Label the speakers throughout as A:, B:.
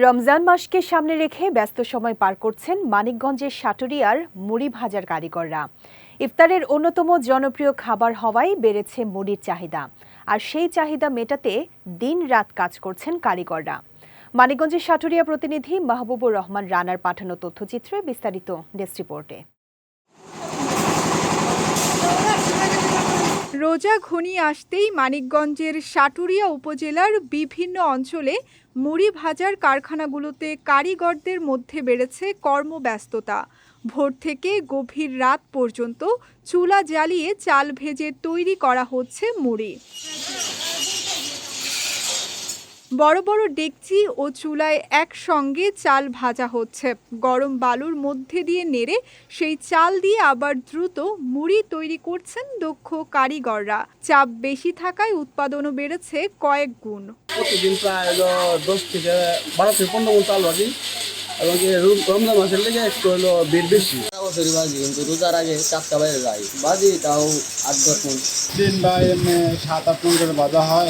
A: রমজান মাসকে সামনে রেখে ব্যস্ত সময় পার করছেন মানিকগঞ্জের সাটুরিয়ার মুড়ি ভাজার কারিগররা। ইফতারের অন্যতম জনপ্রিয় খাবার হওয়ায় বেড়েছে মুড়ির চাহিদা, আর সেই চাহিদা মেটাতে দিন-রাত কাজ করছেন কারিগররা। মানিকগঞ্জের সাটুরিয়া প্রতিনিধি মাহবুবুর রহমান রানার পাঠানো তথ্যচিত্রে বিস্তারিত ডেস্ক রিপোর্টে।
B: রোজা ঘনিয়ে আসতেই মানিকগঞ্জের সাটুরিয়া উপজেলার বিভিন্ন অঞ্চলে মুড়ি ভাজার কারখানাগুলোতে কারিগরদের মধ্যে বেড়েছে কর্মব্যস্ততা। ভোর থেকে গভীর রাত পর্যন্ত চুলা জ্বালিয়ে চাল ভেজে তৈরি করা হচ্ছে মুড়ি। বড় বড় ডেকচি ও চুলায় একসঙ্গে চাল ভাজা হচ্ছে। গরম বালুর মধ্যে দিয়ে নেড়ে সেই চাল দিয়ে আবার দ্রুত মুড়ি তৈরি করছেন দক্ষ কারিগররা। চাপ বেশি থাকায় উৎপাদনও বেড়েছে কয়েক গুণ।
C: প্রতিদিন প্রায় 10 থেকে 12 থেকে 15 মণ চাল ভাজি, এবং রমজান মাসের লেগে একটু হলো ভিড় বেশি। বছরই ভাজি, কিন্তু রোজার আগে 4টা বাইরে যাই ভাজি, তাও 8-10 মণ।
D: দিন বা এমনি 7-8 মণ করে ভাজা হয়।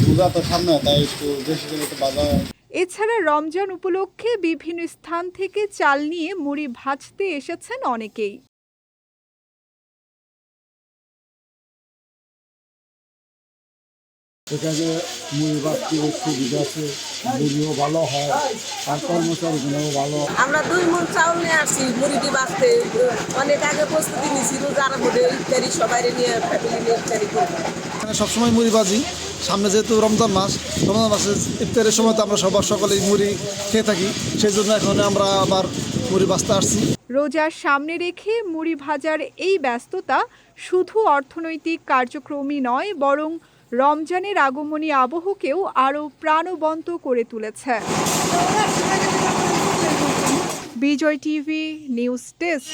D: রোজা তো সামনে, তাই একটু বেশি করে ভাজা হয়।
B: এছাড়া রমজান উপলক্ষে বিভিন্ন স্থান থেকে চাল নিয়ে মুড়ি ভাজতে এসেছেন অনেকেই।
D: এটাকে মুড়ি ভাজতে সুবিধা আছে, মুড়িও ভালো হয়, আর কর্মচারীগুলোও ভালো।
E: আমরা 2 মণ চাউল নিয়ে আসছি মুড়িটি ভাজতে। অনেক আগে প্রস্তুতি নিয়েছি, রোজার মধ্যে ইফতারি সবাই নিয়ে ফ্যামিলি নিয়ে ইফতারি করবো।
F: সবসময় মুড়ি ভাজি, সামনে যেহেতু রমজান মাসে ইফতারের সময় তো আমরা সকলেই মুড়ি খেয়ে থাকি, সেই জন্য এখন আমরা আবার মুড়ি ভাজতে আসছি।
B: রোজার সামনে রেখে মুড়ি ভাজার এই ব্যস্ততা শুধু অর্থনৈতিক কার্যক্রমই নয়, বরং রমজানের আগমনী আবহকেও আরও প্রাণবন্ত করে তুলেছে। বিজয় টিভি নিউজ ডেস্ক।